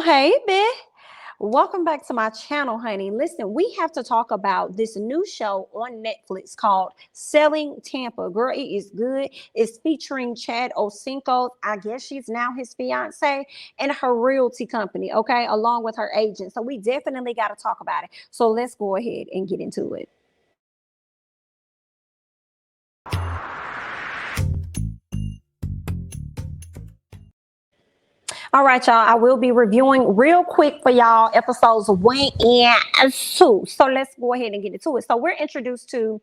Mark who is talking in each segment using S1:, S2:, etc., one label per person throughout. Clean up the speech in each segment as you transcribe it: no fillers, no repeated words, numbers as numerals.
S1: Well, hey, bitch. Welcome back to my channel, honey. Listen, we have to talk about this new show on Netflix called Selling Tampa. Girl, it is good. It's featuring Chad Osinko. I guess she's now his fiance, and her realty company, okay, along with her agent. So we definitely got to talk about it. So let's go ahead and get into it. All right, y'all. I will be reviewing real quick for y'all episodes 1 and 2. So let's go ahead and get into it. So we're introduced to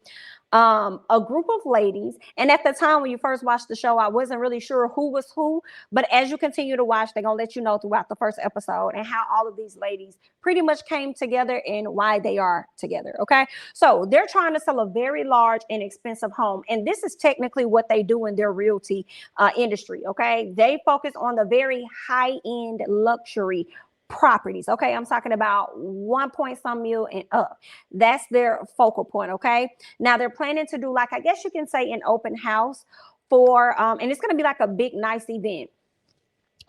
S1: a group of ladies, and at the time when you first watched the show, I wasn't really sure who was who, but as you continue to watch, they're gonna let you know throughout the first episode and how all of these ladies pretty much came together and why they are together. Okay, so they're trying to sell a very large and expensive home, and this is technically what they do in their realty industry. Okay, they focus on the very high-end luxury properties. Okay, I'm talking about 1 point some mil and up. That's their focal point. Okay, now they're planning to do, like, I guess you can say, an open house for and it's going to be like a big nice event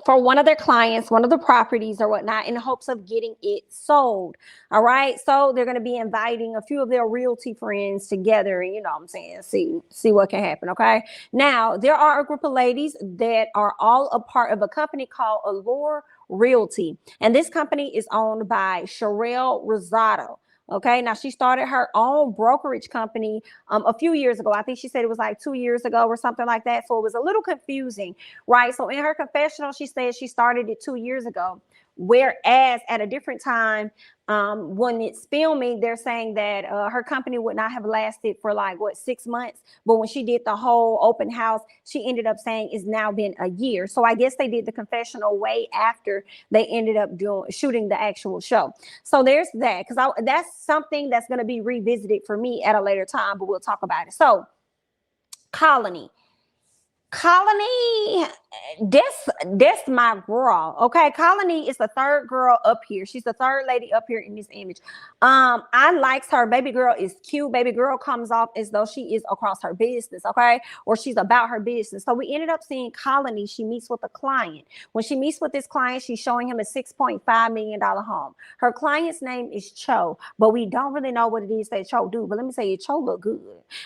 S1: for one of their clients, one of the properties or whatnot, in hopes of getting it sold. All right, so they're going to be inviting a few of their realty friends together, and you know what I'm saying, see what can happen. Okay, now there are a group of ladies that are all a part of a company called Allure Realty, and this company is owned by Sherelle Rosado. Okay, now she started her own brokerage company a few years ago. I think she said it was like 2 years ago or something like that. So it was a little confusing, right? So in her confessional, she said she started it 2 years ago. Whereas at a different time, when it's filming, they're saying that her company would not have lasted for like 6 months. But when she did the whole open house, she ended up saying it's now been a year. So I guess they did the confessional way after they ended up shooting the actual show. So there's that, because that's something that's going to be revisited for me at a later time, but we'll talk about it. So Colony, that's my girl. Okay, Colony is the third girl up here. She's the third lady up here in this image. I likes her. Baby girl is cute. Baby girl comes off as though she is across her business, okay, or she's about her business. So we ended up seeing Colony. She meets with a client. When she meets with this client, she's showing him a $6.5 million home. Her client's name is Cho, but we don't really know what it is that Cho do. But let me say, Cho look good,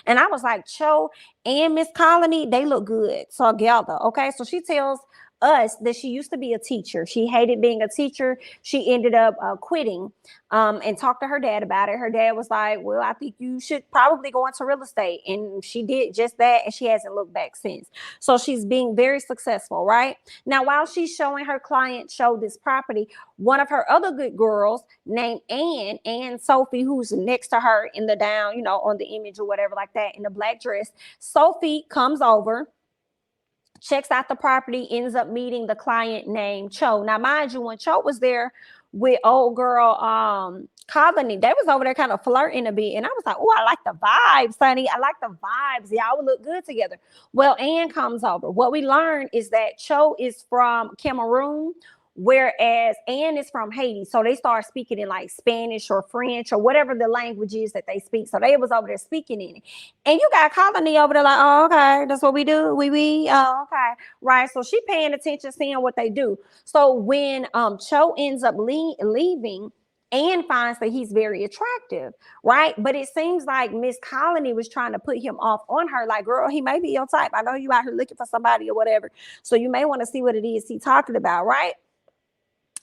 S1: and I was like, Cho and Miss Colony, they look good together. Okay, so she tells us that she used to be a teacher. She hated being a teacher. She ended up quitting and talked to her dad about it. Her dad was like, well, I think you should probably go into real estate. And she did just that, and she hasn't looked back since. So she's being very successful, right? Now, while she's showing her client Show this property, one of her other good girls named Ann Sophie, who's next to her in the down, you know, on the image or whatever like that, in the black dress, Sophie comes over, checks out the property, ends up meeting the client named Cho. Now, mind you, when Cho was there with old girl Colony, they was over there kind of flirting a bit, and I was like, oh, I like the vibes, honey. I like the vibes. Y'all would look good together. Well, Ann comes over. What we learned is that Cho is from Cameroon, whereas Ann is from Haiti. So they start speaking in like Spanish or French or whatever the language is that they speak. So they was over there speaking in it. And you got Colony over there like, oh, okay, that's what we do. Oh, okay. Right. So she paying attention, seeing what they do. So when Cho ends up leaving, Ann finds that he's very attractive, right? But it seems like Miss Colony was trying to put him off on her, like, girl, he may be your type. I know you out here looking for somebody or whatever. So you may want to see what it is he's talking about, right?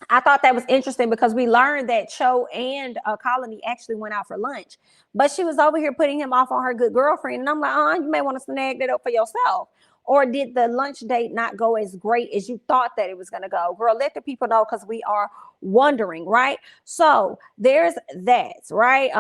S1: I thought that was interesting because we learned that Cho and Colony actually went out for lunch, but she was over here putting him off on her good girlfriend. And I'm like, you may want to snag that up for yourself. Or did the lunch date not go as great as you thought that it was going to go? Girl, let the people know, because we are wondering, right? So there's that, right?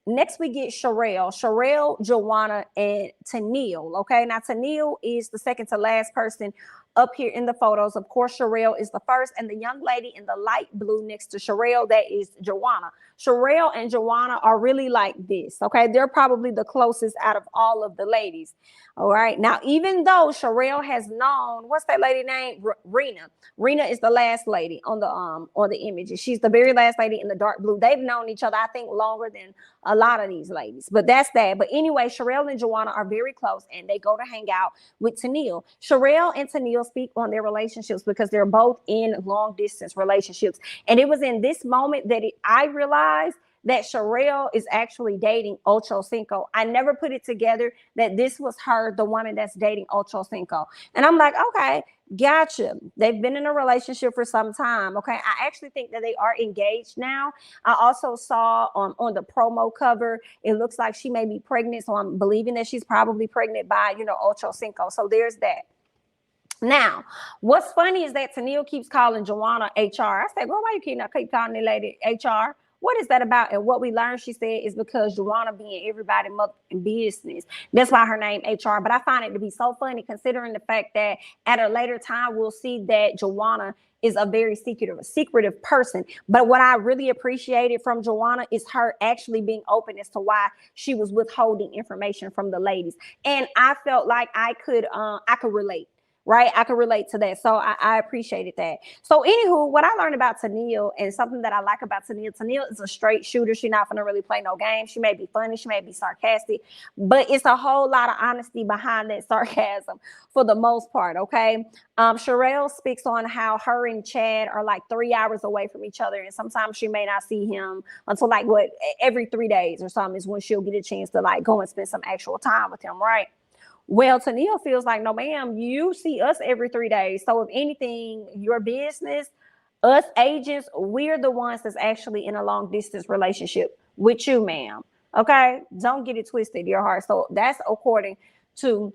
S1: Next we get Sherelle, Joanna, and Tennille. Okay, now Tennille is the second to last person up here in the photos. Of course, Sherelle is the first, and the young lady in the light blue next to Sherelle, that is Joanna. Sherelle and Joanna are really like this, okay? They're probably the closest out of all of the ladies, all right? Now, even though Sherelle has known, what's that lady name? Rena. Rena is the last lady on the images. She's the very last lady in the dark blue. They've known each other, I think, longer than a lot of these ladies, but that's that. But anyway, Sherelle and Joanna are very close, and they go to hang out with Tennille. Sherelle and Tennille speak on their relationships because they're both in long distance relationships. And it was in this moment that I realized that Sherelle is actually dating Ocho Cinco. I never put it together that this was her, the woman that's dating Ocho Cinco. And I'm like, okay, gotcha. They've been in a relationship for some time. Okay. I actually think that they are engaged now. I also saw on the promo cover, it looks like she may be pregnant. So I'm believing that she's probably pregnant by, Ocho Cinco. So there's that. Now, what's funny is that Tennille keeps calling Joanna HR. I said, girl, why you keep calling the lady HR? What is that about? And what we learned, she said, is because Joanna being everybody mother in business. That's why her name HR. But I find it to be so funny considering the fact that at a later time, we'll see that Joanna is a very secretive person. But what I really appreciated from Joanna is her actually being open as to why she was withholding information from the ladies. And I felt like I could relate. Right? I could relate to that. So I appreciated that. So anywho, what I learned about Tennille and something that I like about Tennille is a straight shooter. She's not going to really play no games. She may be funny. She may be sarcastic, but it's a whole lot of honesty behind that sarcasm for the most part. Okay. Sherelle speaks on how her and Chad are like 3 hours away from each other. And sometimes she may not see him until like every 3 days or something is when she'll get a chance to like go and spend some actual time with him. Right. Well, Tennille feels like, no, ma'am, you see us every 3 days. So if anything, your business, us agents, we're the ones that's actually in a long distance relationship with you, ma'am. Okay. Don't get it twisted, your heart. So that's according to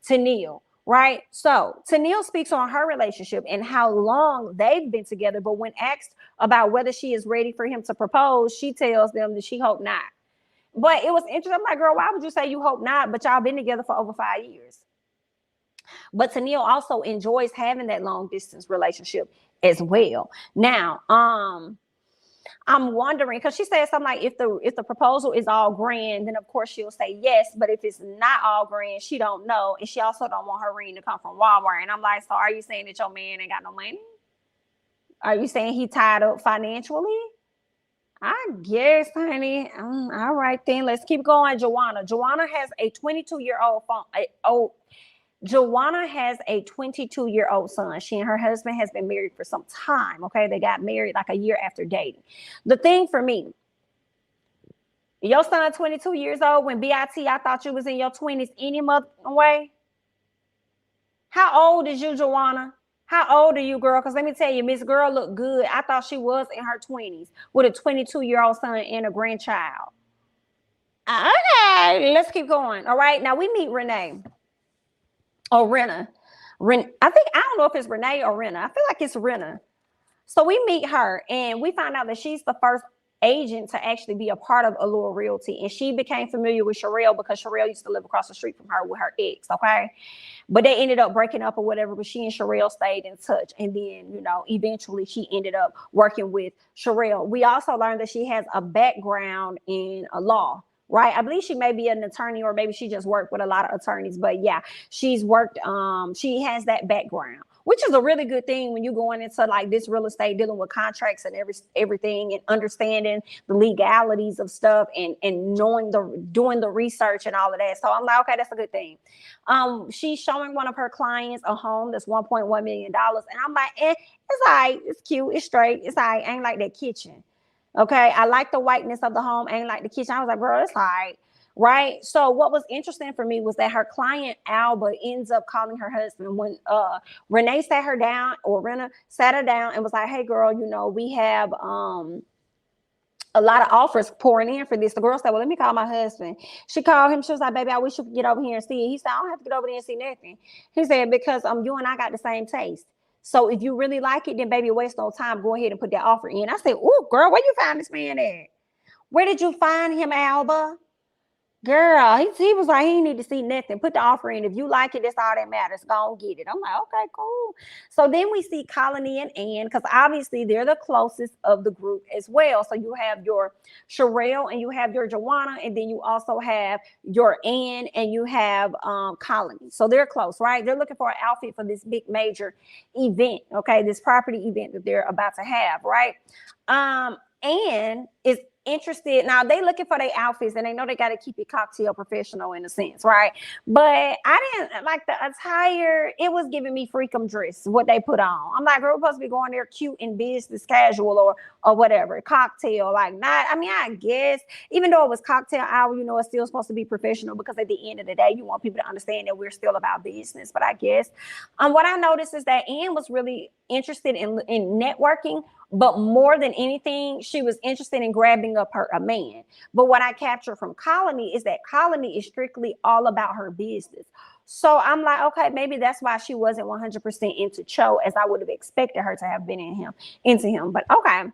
S1: Tennille, right? So Tennille speaks on her relationship and how long they've been together. But when asked about whether she is ready for him to propose, she tells them that she hope not. But it was interesting. I'm like, girl, why would you say you hope not? But y'all been together for over 5 years. But Tennille also enjoys having that long distance relationship as well. Now, I'm wondering, because she said something like, if the proposal is all grand, then of course she'll say yes. But if it's not all grand, she don't know. And she also don't want her ring to come from Walmart. And I'm like, so are you saying that your man ain't got no money? Are you saying he tied up financially? I guess, honey. All right, then. Let's keep going. Joanna has a 22-year-old Joanna has a 22-year-old son. She and her husband has been married for some time. Okay, they got married like a year after dating. The thing for me, your son 22 years old. When I thought you was in your 20s any mother way. How old is you, Joanna? How old are you, girl? Because let me tell you, Miss Girl looked good. I thought she was in her 20s with a 22-year-old son and a grandchild. Okay, let's keep going. All right, now we meet Renee. Or Renna. I don't know if it's Renee or Renna. I feel like it's Renna. So we meet her and we find out that she's the first agent to actually be a part of Allure Realty. And she became familiar with Sherelle because Sherelle used to live across the street from her with her ex, okay? But they ended up breaking up or whatever, but she and Sherelle stayed in touch. And then, eventually she ended up working with Sherelle. We also learned that she has a background in law. Right. I believe she may be an attorney or maybe she just worked with a lot of attorneys. But yeah, she's worked. She has that background, which is a really good thing when you're going into like this real estate, dealing with contracts and everything and understanding the legalities of stuff and doing the research and all of that. So I'm like, okay, that's a good thing. She's showing one of her clients a home that's $1.1 million. And I'm like, it's all right. It's cute. It's straight. It's all right. Ain't like that kitchen. Okay, I like the whiteness of the home, ain't like the kitchen. I was like, girl, it's all right. So what was interesting for me was that her client, Alba, ends up calling her husband when Renee sat her down, or Renna sat her down and was like, hey, girl, we have a lot of offers pouring in for this. The girl said, well, let me call my husband. She called him. She was like, baby, I wish you could get over here and see it. He said, I don't have to get over there and see nothing. He said, because you and I got the same taste. So if you really like it, then baby, waste no time. Go ahead and put that offer in. I said, oh, girl, where you find this man at? Where did you find him, Alba? Girl, he was like, he didn't need to see nothing. Put the offer in. If you like it, that's all that matters. Go and get it. I'm like, okay, cool. So then we see Colony and Ann, because obviously they're the closest of the group as well. So you have your Sherelle and you have your Joanna, and then you also have your Ann and you have Colony. So they're close, right? They're looking for an outfit for this big major event, okay? This property event that they're about to have, right? Ann is interested. Now they looking for their outfits and they know they got to keep it cocktail professional in a sense, right? But I didn't like the attire. It was giving me freakum dress, what they put on. I'm like, girl, we're supposed to be going there cute and business casual or whatever, cocktail, like not. I mean, I guess even though it was cocktail hour, you know, it's still supposed to be professional because at the end of the day, you want people to understand that we're still about business. But I guess what I noticed is that Ann was really interested in networking, but more than anything, she was interested in grabbing up a man. But what I captured from Colony is that Colony is strictly all about her business. So I'm like, okay, maybe that's why she wasn't 100% into Cho as I would have expected her to have been into him. But okay.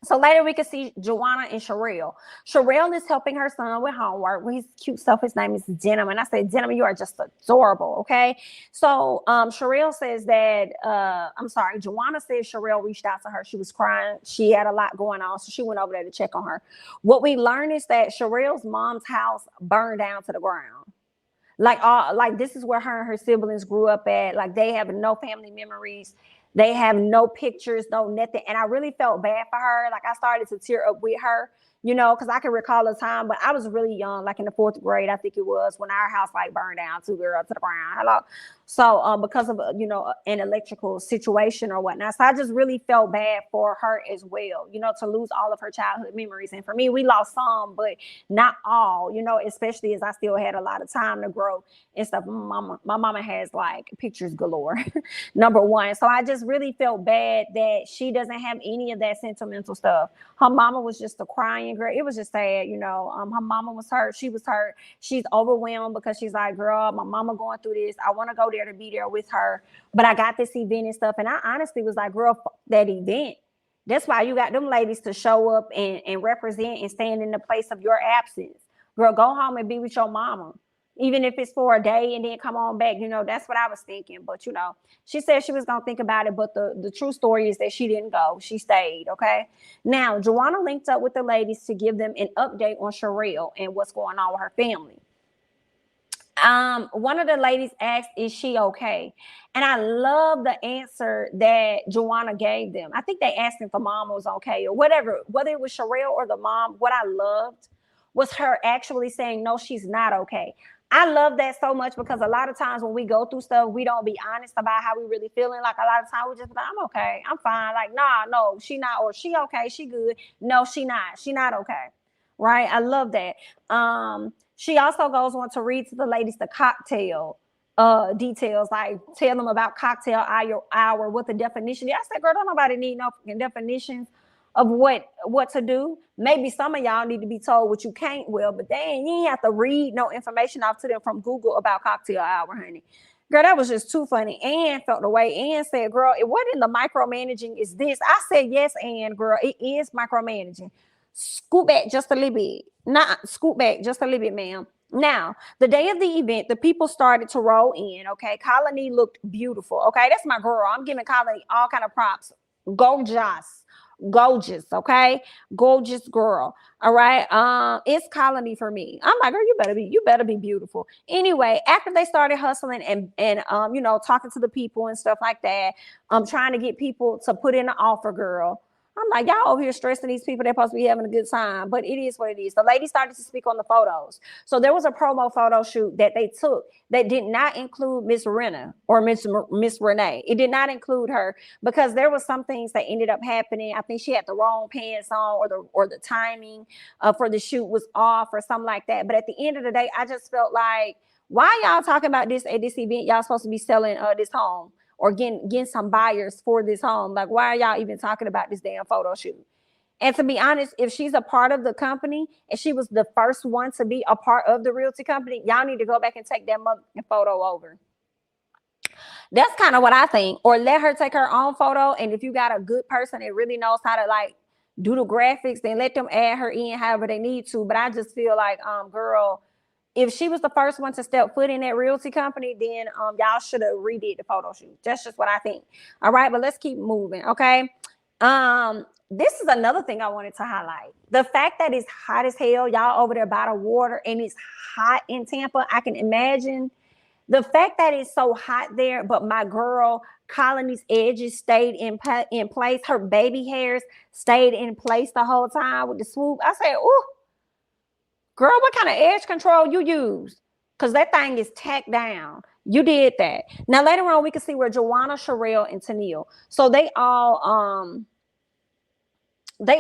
S1: So later we can see Joanna and Sherelle. Sherelle is helping her son with homework. Well, his cute self, his name is Denim. And I said, Denim, you are just adorable, okay? So Sherelle says that, Joanna says Sherelle reached out to her. She was crying. She had a lot going on, so she went over there to check on her. What we learned is that Sherelle's mom's house burned down to the ground. Like this is where her and her siblings grew up at. Like they have no family memories. They have no pictures, no nothing. And I really felt bad for her. Like I started to tear up with her, you know, because I can recall a time, but I was really young, like in the 4th grade, I think it was, when our house like burned down to the ground. Hello. So because of, you know, an electrical situation or whatnot. So I just really felt bad for her as well, you know, to lose all of her childhood memories. And for me, we lost some, but not all, you know, especially as I still had a lot of time to grow and stuff. My mama has like pictures galore, number one. So I just really felt bad that she doesn't have any of that sentimental stuff. Her mama was just a crying girl. It was just sad, you know. Her mama was hurt. She was hurt. She's overwhelmed because she's like, girl, my mama going through this. I want to go there to be there with her, but I got this event and stuff. And I honestly was like, girl, fuck that event. That's why you got them ladies to show up and represent and stand in the place of your absence. Girl, go home and be with your mama, even if it's for a day and then come on back. You know, that's what I was thinking. But, you know, she said she was going to think about it. But the true story is that she didn't go. She stayed. Okay. Now, Joanna linked up with the ladies to give them an update on Sherelle and what's going on with her family. One of the ladies asked, is she okay? And I love the answer that Joanna gave them. I think they asked if the mom was okay or whatever, whether it was Sherelle or the mom. What I loved was her actually saying, no, she's not okay. I love that so much because a lot of times when we go through stuff, we don't be honest about how we really feeling. Like a lot of times we just be like, I'm okay, I'm fine. Like, nah, no, she not, or she okay, she good. No, she not okay. Right? I love that. She also goes on to read to the ladies the cocktail details, like tell them about cocktail hour, what the definition is. I said, girl, don't nobody need no definitions of what to do. Maybe some of y'all need to be told what you can't, but you ain't have to read no information off to them from Google about cocktail hour, honey. Girl, that was just too funny. Ann felt the way. Ann said, girl, what in the micromanaging is this? I said, yes, Ann, girl, it is micromanaging. Scoot back just a little bit. Scoot back just a little bit, ma'am. Now, the day of the event, the people started to roll in, okay? Colony looked beautiful, okay? That's my girl. I'm giving Colony all kind of props. Gorgeous, okay? Gorgeous girl, all right? It's Colony for me. I'm like, girl, you better be beautiful. Anyway, after they started hustling and you know, talking to the people and stuff like that, trying to get people to put in an offer, girl. I'm like, y'all over here stressing these people. They're supposed to be having a good time, but it is what it is. The lady started to speak on the photos. So there was a promo photo shoot that they took that did not include Miss Renna or Miss Renee. It did not include her because there was some things that ended up happening. I think she had the wrong pants on, or the timing for the shoot was off or something like that. But at the end of the day, I just felt like, why y'all talking about this at this event? Y'all supposed to be selling this home or getting some buyers for this home. Like, why are y'all even talking about this damn photo shoot? And to be honest, if she's a part of the company and she was the first one to be a part of the realty company, y'all need to go back and take that motherfucking photo over. That's kind of what I think. Or let her take her own photo. And if you got a good person that really knows how to like do the graphics, then let them add her in however they need to. But I just feel like, girl, if she was the first one to step foot in that realty company, then y'all should have redid the photo shoot. That's just what I think. All right, but let's keep moving, okay? This is another thing I wanted to highlight. The fact that it's hot as hell, y'all over there by the water, and it's hot in Tampa. I can imagine the fact that it's so hot there, but my girl Colony's edges stayed in place. Her baby hairs stayed in place the whole time with the swoop. I said, "Ooh, girl, what kind of edge control you use? Because that thing is tacked down. You did that." Now later on, we can see where Joanna, Sherelle, and Tennille. So they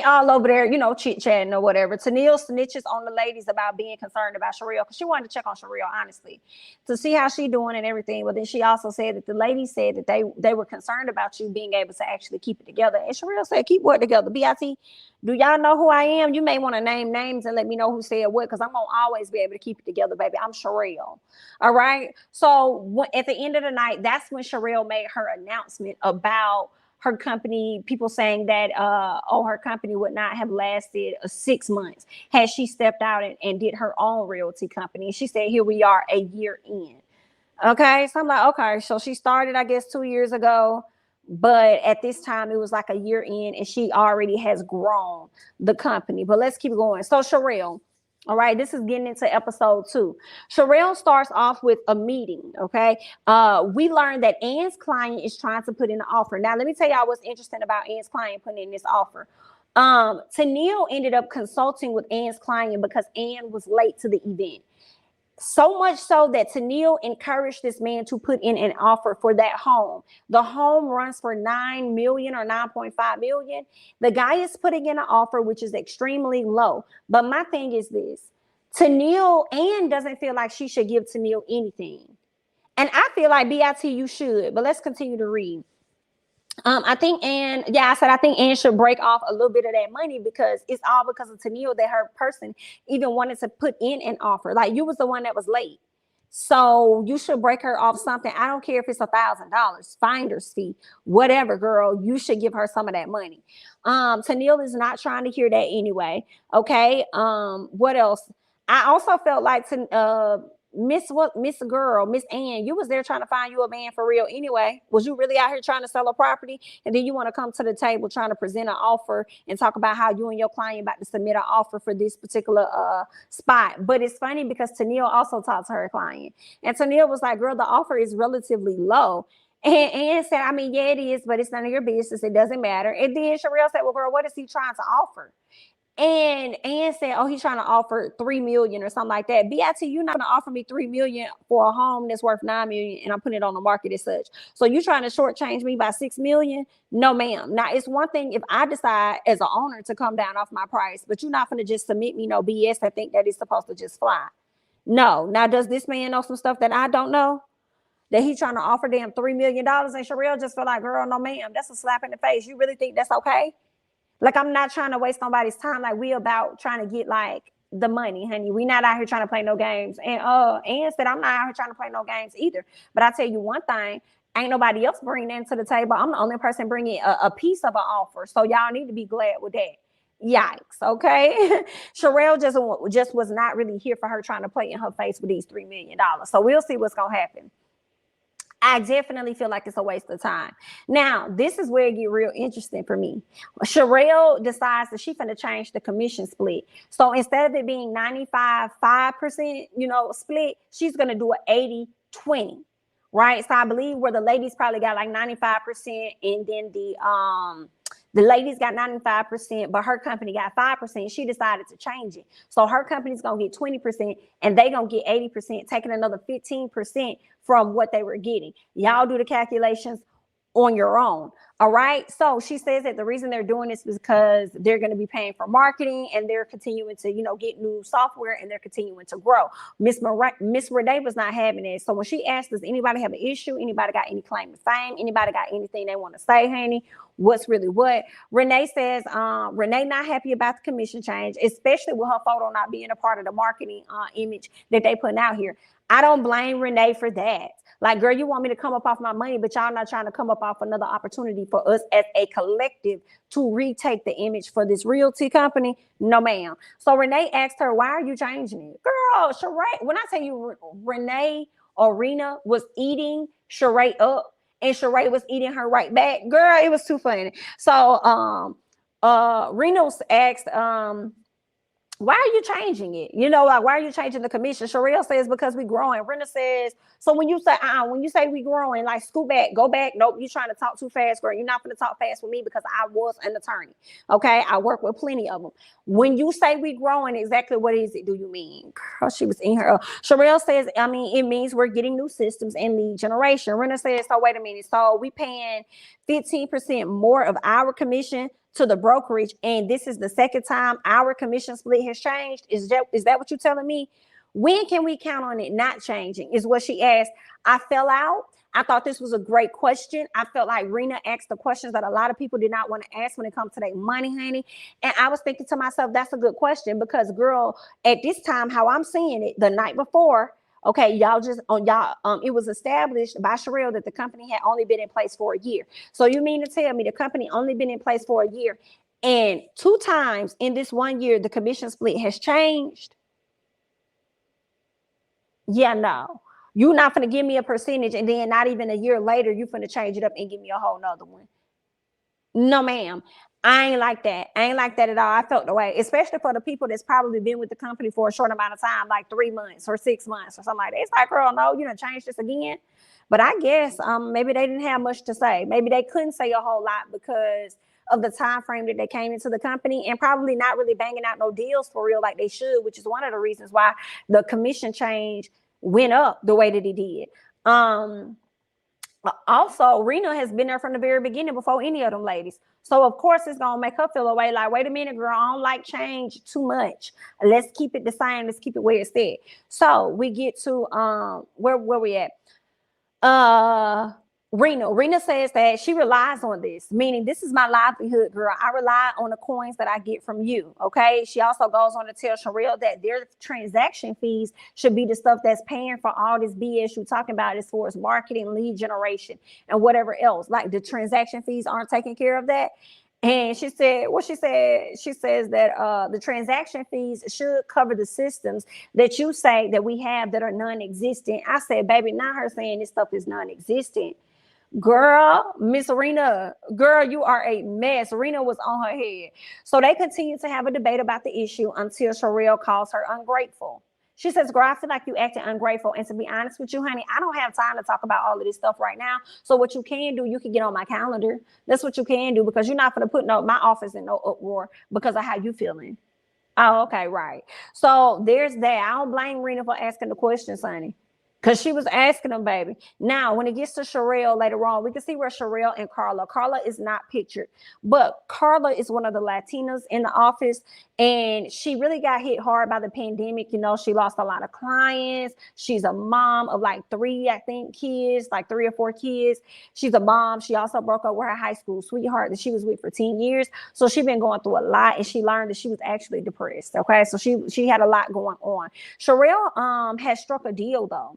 S1: all over there, you know, chit-chatting or whatever. Tennille snitches on the ladies about being concerned about Sherelle because she wanted to check on Sherelle, honestly, to see how she doing and everything. But then she also said that the ladies said that they were concerned about you being able to actually keep it together. And Sherelle said, "Keep what together? BIT, do y'all know who I am? You may want to name names and let me know who said what, because I'm going to always be able to keep it together, baby. I'm Sherelle." All right? So at the end of the night, that's when Sherelle made her announcement about her company, people saying that, her company would not have lasted 6 months had she stepped out and did her own realty company. She said, here we are a year in. Okay, so I'm like, okay, so she started, I guess, 2 years ago, but at this time it was like a year in and she already has grown the company. But let's keep going. So Sherelle, all right, this is getting into episode 2. Sherelle starts off with a meeting, okay? We learned that Ann's client is trying to put in an offer. Now, let me tell y'all what's interesting about Ann's client putting in this offer. Tennille ended up consulting with Ann's client because Ann was late to the event. So much so that Tennille encouraged this man to put in an offer for that home. The home runs for $9 million or $9.5 million. The guy is putting in an offer, which is extremely low. But my thing is this. Ann doesn't feel like she should give Tennille anything. And I feel like BIT, you should. But let's continue to read. I think Ann should break off a little bit of that money because it's all because of Tennille that her person even wanted to put in an offer. Like, you was the one that was late. So you should break her off something. I don't care if it's $1,000, finder's fee, whatever, girl, you should give her some of that money. Tennille is not trying to hear that anyway. Okay. What else? I also felt like Miss Ann, you was there trying to find you a man for real anyway. Was you really out here trying to sell a property? And then you want to come to the table trying to present an offer and talk about how you and your client about to submit an offer for this particular spot. But it's funny because Tennille also talked to her client. And Tennille was like, girl, the offer is relatively low. And Ann said, I mean, yeah, it is, but it's none of your business. It doesn't matter. And then Sherelle said, well, girl, what is he trying to offer? And Ann said, oh, he's trying to offer $3 million or something like that. BIT, you're not going to offer me $3 million for a home that's worth $9 million and I'm putting it on the market as such. So you trying to shortchange me by $6 million? No, ma'am. Now, it's one thing if I decide as an owner to come down off my price, but you're not going to just submit me no BS and think that it's supposed to just fly. No. Now, does this man know some stuff that I don't know? That he's trying to offer them $3 million and Sherelle just feel like, girl, no, ma'am, that's a slap in the face. You really think that's okay? Like, I'm not trying to waste nobody's time. Like, we about trying to get like the money, honey. We not out here trying to play no games. And Ann said, I'm not out here trying to play no games either. But I tell you one thing, ain't nobody else bringing that to the table. I'm the only person bringing a piece of an offer. So y'all need to be glad with that. Yikes. Okay. Sherelle just was not really here for her trying to play in her face with these $3 million. So we'll see what's going to happen. I definitely feel like it's a waste of time. Now, this is where it get real interesting for me. Sherelle decides that she's going to change the commission split. So instead of it being 95-5%, split, she's going to do an 80-20, right? So I believe where the ladies probably got like 95% and then the ladies got 95%, but her company got 5%. She decided to change it. So her company's going to get 20% and they going to get 80%, taking another 15% from what they were getting. Y'all do the calculations on your own. All right. So she says that the reason they're doing this is because they're going to be paying for marketing and they're continuing to, get new software and they're continuing to grow. Miss Renee was not having it. So when she asked, does anybody have an issue? Anybody got any claim to fame? Anybody got anything they want to say, honey? What's really what? Renee says, Renee not happy about the commission change, especially with her photo not being a part of the marketing image that they putting out here. I don't blame Renee for that. Like, girl, you want me to come up off my money, but y'all not trying to come up off another opportunity for us as a collective to retake the image for this realty company? No, ma'am. So Renee asked her, why are you changing it? Girl, Sheree, when I tell you Renee or Rena was eating Sheree up and Sheree was eating her right back, girl, it was too funny. So Rena asked why are you changing it? You know, like, why are you changing the commission? Sherelle says, because we growing. Rena says, so when you say we growing, like, scoot back, go back. Nope, you trying to talk too fast, girl. You're not going to talk fast with me because I was an attorney. Okay, I work with plenty of them. When you say we growing, exactly what is it do you mean? Girl, she was in here. Sherelle says, I mean, it means we're getting new systems and lead generation. Rena says, so wait a minute. So we paying 15% more of our commission to the brokerage, and this is the second time our commission split has changed. Is that what you're telling me? When can we count on it not changing? Is what she asked. I fell out. I thought this was a great question. I felt like Rena asked the questions that a lot of people did not want to ask when it comes to their money, honey. And I was thinking to myself, that's a good question, because, girl, at this time, how I'm seeing it, the night before, okay, it was established by Sherelle that the company had only been in place for a year. So you mean to tell me the company only been in place for a year, and 2 times in this 1 year, the commission split has changed? Yeah, no. You're not going to give me a percentage, and then not even a year later, you're going to change it up and give me a whole nother one. No, ma'am. I ain't like that. I ain't like that at all. I felt the way, especially for the people that's probably been with the company for a short amount of time, like 3 months or 6 months or something like that. It's like, girl, no, you done changed this again. But I guess maybe they didn't have much to say. Maybe they couldn't say a whole lot because of the time frame that they came into the company, and probably not really banging out no deals for real like they should, which is one of the reasons why the commission change went up the way that it did. Also, Rena has been there from the very beginning before any of them ladies. So, of course, it's going to make her feel away like, wait a minute, girl, I don't like change too much. Let's keep it the same. Let's keep it where it's at. So, we get to where we at? Rena says that she relies on this, meaning this is my livelihood, girl. I rely on the coins that I get from you, okay? She also goes on to tell Sherelle that their transaction fees should be the stuff that's paying for all this BS you're talking about as far as marketing, lead generation, and whatever else. Like, the transaction fees aren't taking care of that. And she said, she says that the transaction fees should cover the systems that you say that we have that are non-existent. I said, baby, not her saying this stuff is non-existent. Girl, Miss Rena, girl, you are a mess. Rena was on her head. So they continue to have a debate about the issue until Sherelle calls her ungrateful. She says, girl, I feel like you acting ungrateful. And to be honest with you, honey, I don't have time to talk about all of this stuff right now. So what you can do, you can get on my calendar. That's what you can do, because you're not going to put my office in no uproar because of how you feeling. Oh, okay, right. So there's that. I don't blame Rena for asking the questions, honey, because she was asking them, baby. Now, when it gets to Sherelle later on, we can see where Sherelle and Carla is not pictured, but Carla is one of the Latinas in the office, and she really got hit hard by the pandemic. You know, she lost a lot of clients. She's a mom of like 3, I think, kids, like 3 or 4 kids. She's a mom. She also broke up with her high school sweetheart that she was with for 10 years. So she's been going through a lot, and she learned that she was actually depressed. Okay, so she had a lot going on. Sherelle has struck a deal, though,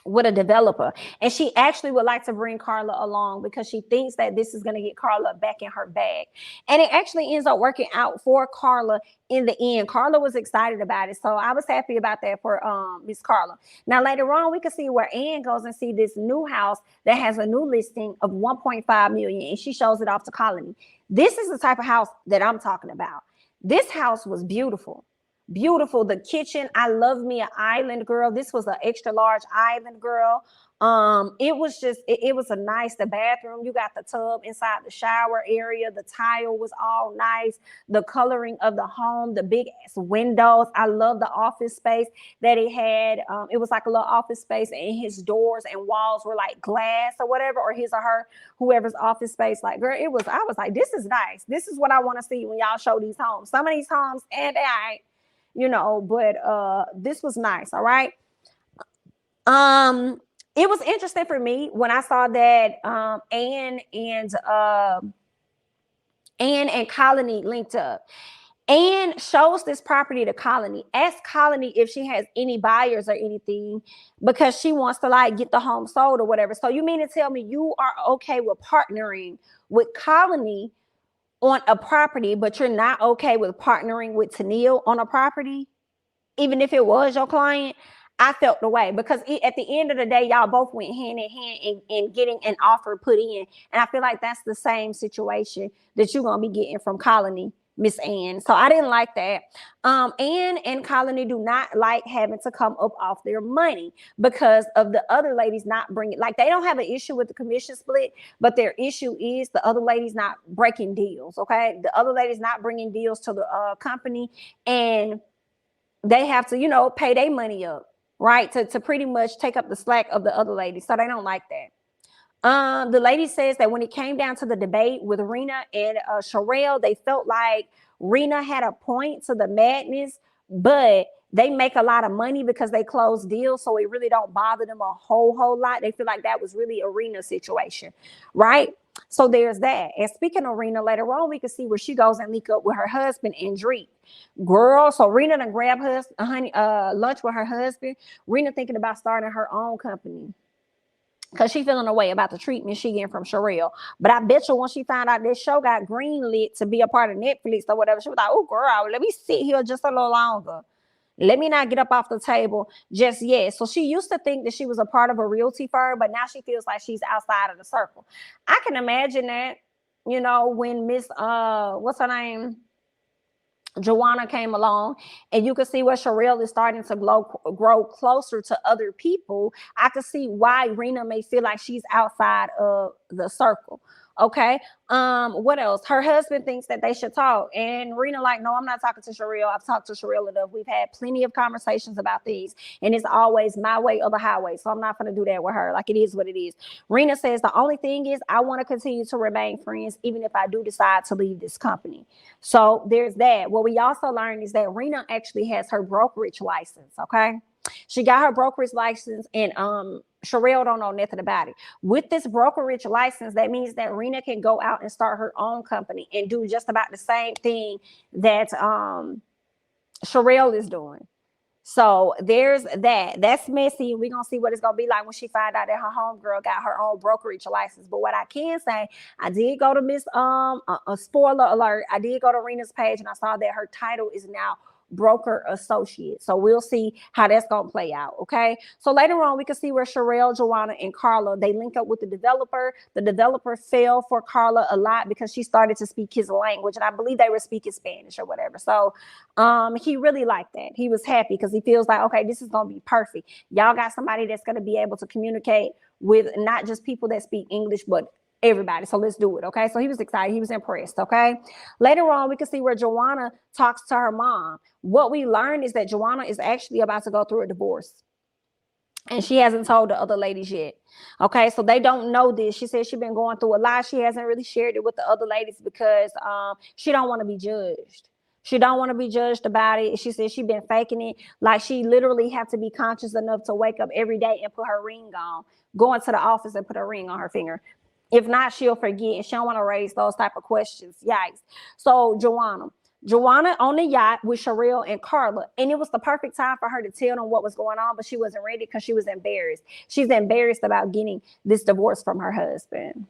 S1: with a developer, and she actually would like to bring Carla along because she thinks that this is going to get Carla back in her bag, and it actually ends up working out for Carla in the end. Carla was excited about it, so I was happy about that for Miss Carla. Now later on, we can see where Ann goes and see this new house that has a new listing of 1.5 million, and she shows it off to Colony. This is the type of house that I'm talking about. This house was beautiful. Beautiful. The kitchen, I love me an island, girl. This was an extra large island, girl. It was just, it was a nice, the bathroom, you got the tub inside the shower area. The tile was all nice. The coloring of the home, the big ass windows. I love the office space that it had. It was like a little office space, and his doors and walls were like glass or whatever, or his or her, whoever's office space. Like, girl, I was like, this is nice. This is what I want to see when y'all show these homes. Some of these homes, and but this was nice. All right. It was interesting for me when I saw that Ann and Colony linked up. Ann shows this property to Colony, asks Colony if she has any buyers or anything, because she wants to like get the home sold or whatever. So you mean to tell me you are okay with partnering with Colony on a property, but you're not okay with partnering with Tennille on a property, even if it was your client? I felt the way, because at the end of the day, y'all both went hand in hand in getting an offer put in. And I feel like that's the same situation that you're going to be getting from Colony Miss Ann. So I didn't like that. Ann and Colony do not like having to come up off their money because of the other ladies not bringing, like, they don't have an issue with the commission split, but their issue is the other ladies not breaking deals, okay? The other ladies not bringing deals to the company, and they have to, you know, pay their money up, right? To pretty much take up the slack of the other ladies. So they don't like that. The lady says that when it came down to the debate with Rena and Sherelle, they felt like Rena had a point to the madness, but they make a lot of money because they close deals, so it really don't bother them a whole lot. They feel like that was really a Rena situation, right? So there's that. And speaking of Rena, later on we can see where she goes and link up with her husband Andrique. Girl, so Rena done grab her lunch with her husband. Rena thinking about starting her own company, because she feeling a way about the treatment she getting from Sherelle. But I bet you when she found out this show got greenlit to be a part of Netflix or whatever, she was like, oh, girl, let me sit here just a little longer. Let me not get up off the table just yet. So she used to think that she was a part of a realty firm, but now she feels like she's outside of the circle. I can imagine that, you know, when Miss, what's her name? Joanna came along, and you could see where Sherelle is starting to grow closer to other people. I could see why Rena may feel like she's outside of the circle. Okay. What else? Her husband thinks that they should talk, and Rena like, no, I'm not talking to Sherelle. I've talked to Sherelle enough. We've had plenty of conversations about these, and it's always my way or the highway. So I'm not going to do that with her. Like, it is what it is. Rena says the only thing is I want to continue to remain friends, even if I do decide to leave this company. So there's that. What we also learned is that Rena actually has her brokerage license. Okay. She got her brokerage license, and Sherelle don't know nothing about it. With this brokerage license, that means that Rena can go out and start her own company and do just about the same thing that Sherelle is doing. So there's that. That's messy. We're going to see what it's going to be like when she find out that her homegirl got her own brokerage license. But what I can say, I did go to Miss, a spoiler alert, I did go to Rena's page, and I saw that her title is now broker associate. So we'll see how that's going to play out. Okay. So later on, we can see where Sherelle, Joanna, and Carla, they link up with the developer. The developer fell for Carla a lot because she started to speak his language, and I believe they were speaking Spanish or whatever. So he really liked that. He was happy because he feels like, okay, this is going to be perfect. Y'all got somebody that's going to be able to communicate with not just people that speak English, but everybody. So let's do it. Okay. So he was excited. He was impressed. Okay. Later on, we can see where Joanna talks to her mom. What we learned is that Joanna is actually about to go through a divorce, and she hasn't told the other ladies yet. Okay. So they don't know this. She said she's been going through a lot. She hasn't really shared it with the other ladies because she don't want to be judged. She don't want to be judged about it. She said she's been faking it. Like, she literally have to be conscious enough to wake up every day and put her ring on, go into the office and put her ring on her finger. If not, she'll forget, and she don't want to raise those type of questions. Yikes. So Joanna on the yacht with Sherelle and Carla, and it was the perfect time for her to tell them what was going on, but she wasn't ready because she was embarrassed. She's embarrassed about getting this divorce from her husband.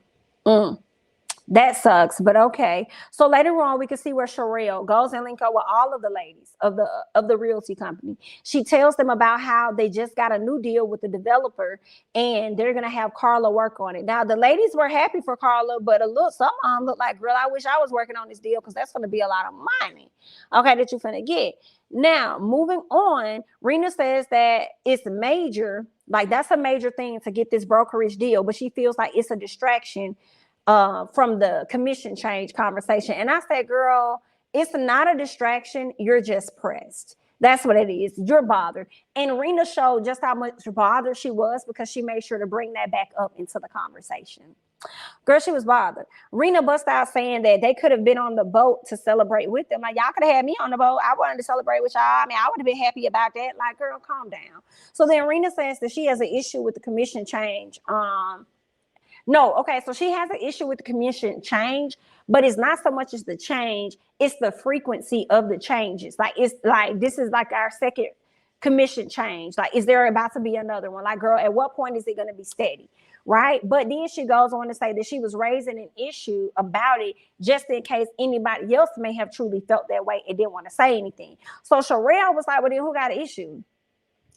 S1: That sucks, but okay. So later on, we can see where Sherelle goes and link up with all of the ladies of the realty company. She tells them about how they just got a new deal with the developer, and they're gonna have Carla work on it. Now, the ladies were happy for Carla, but some of them look like, girl, I wish I was working on this deal, because that's gonna be a lot of money, okay, that you're finna get. Now, moving on, Rena says that it's major, like that's a major thing to get this brokerage deal, but she feels like it's a distraction from the commission change conversation. And I said, girl, it's not a distraction. You're just pressed. That's what it is. You're bothered. And Rena showed just how much bothered she was, because she made sure to bring that back up into the conversation. Girl, she was bothered. Rena bust out saying that they could have been on the boat to celebrate with them. Like, y'all could have had me on the boat. I wanted to celebrate with y'all. I mean, I would have been happy about that. Like, girl, calm down. So then Rena says that she has an issue with the commission change. No, okay, so she has an issue with the commission change, but it's not so much as the change, it's the frequency of the changes. Like, it's like, this is like our second commission change. Like, is there about to be another one? Like, girl, at what point is it going to be steady? Right? But then she goes on to say that she was raising an issue about it just in case anybody else may have truly felt that way and didn't want to say anything. So Sherelle was like, well, then who got an issue?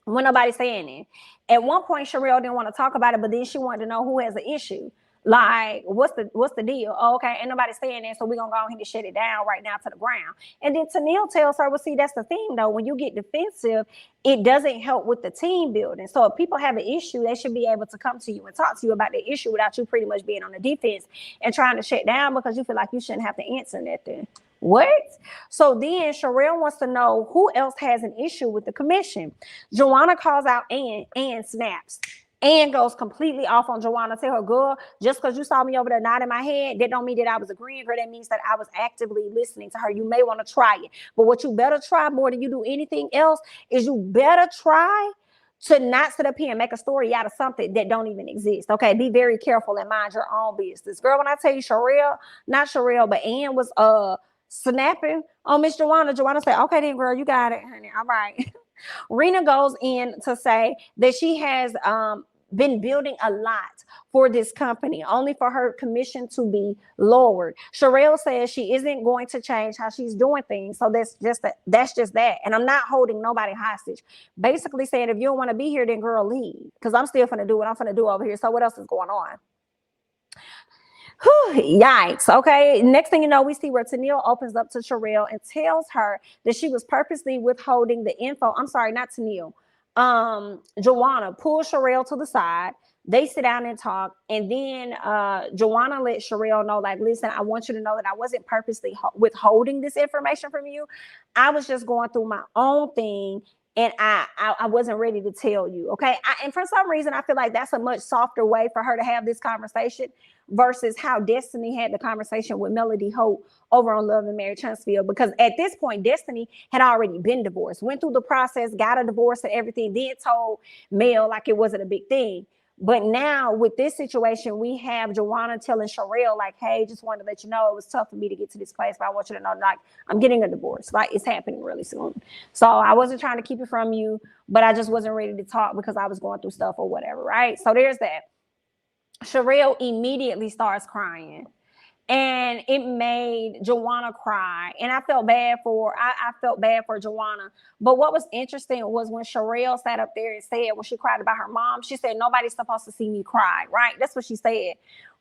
S1: When nobody's saying it. At one point, Sherelle didn't want to talk about it, but then she wanted to know who has an issue. Like, what's the deal? Oh, okay, ain't nobody saying that, so we're gonna go ahead and shut it down right now to the ground. And then Tennille tells her, well, see, that's the thing though. When you get defensive, it doesn't help with the team building. So if people have an issue, they should be able to come to you and talk to you about the issue without you pretty much being on the defense and trying to shut down because you feel like you shouldn't have to answer nothing. What? So then Sherelle wants to know who else has an issue with the commission. Joanna calls out Ann snaps. Ann goes completely off on Joanna. Tell her, girl, just because you saw me over there nodding my head, that don't mean that I was agreeing with her. That means that I was actively listening to her. You may want to try it. But what you better try more than you do anything else is you better try to not sit up here and make a story out of something that don't even exist. Okay, be very careful and mind your own business. Girl, when I tell you not Sherelle, but Ann was snapping on Miss Joanna. Joanna said, okay then, girl, you got it, honey. All right. Rena goes in to say that she has been building a lot for this company, only for her commission to be lowered. Sherelle says she isn't going to change how she's doing things. So that's just that. And I'm not holding nobody hostage. Basically saying, if you don't want to be here, then girl, leave. Because I'm still finna do what I'm finna do over here. So what else is going on? Whew, yikes. Okay. Next thing you know, we see where Tennille opens up to Sherelle and tells her that she was purposely withholding the info. I'm sorry, not Tennille. Joanna pulls Sherelle to the side. They sit down and talk. And then Joanna let Sherelle know, like, listen, I want you to know that I wasn't purposely withholding this information from you. I was just going through my own thing. And I wasn't ready to tell you, okay? And for some reason, I feel like that's a much softer way for her to have this conversation versus how Destiny had the conversation with Melody Hope over on Love and Marriage Huntsville. Because at this point, Destiny had already been divorced, went through the process, got a divorce and everything, then told Mel like it wasn't a big thing. But now with this situation, we have Joanna telling Sherelle, like, hey, just wanted to let you know it was tough for me to get to this place, but I want you to know, like, I'm getting a divorce. Like, it's happening really soon. So I wasn't trying to keep it from you, but I just wasn't ready to talk because I was going through stuff or whatever, right? So there's that. Sherelle immediately starts crying. And it made Joanna cry. And I felt bad for Joanna. But what was interesting was when Sherelle sat up there and said, when she cried about her mom, she said, nobody's supposed to see me cry, right? That's what she said.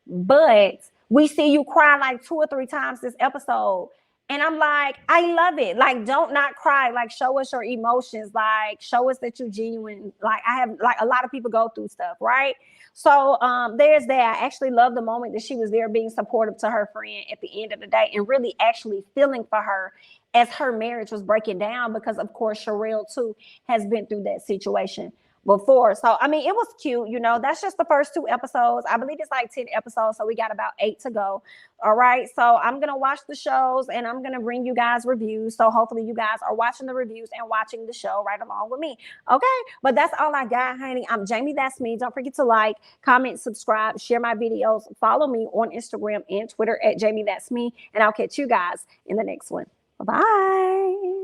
S1: But we see you cry like 2 or 3 times this episode. And I'm like, I love it. Like, don't not cry. Like, show us your emotions. Like, show us that you're genuine. Like, I have, like, a lot of people go through stuff, right? So there's that. I actually love the moment that she was there being supportive to her friend at the end of the day and really actually feeling for her as her marriage was breaking down because, of course, Sherelle, too, has been through that situation before. So, I mean, it was cute. You know, that's just the first 2 episodes. I believe it's like 10 episodes. So we got about 8 to go. All right. So I'm going to watch the shows and I'm going to bring you guys reviews. So hopefully you guys are watching the reviews and watching the show right along with me. Okay. But that's all I got, honey. I'm Jamie. That's me. Don't forget to like, comment, subscribe, share my videos. Follow me on Instagram and Twitter at Jamie. That's me. And I'll catch you guys in the next one. Bye-bye.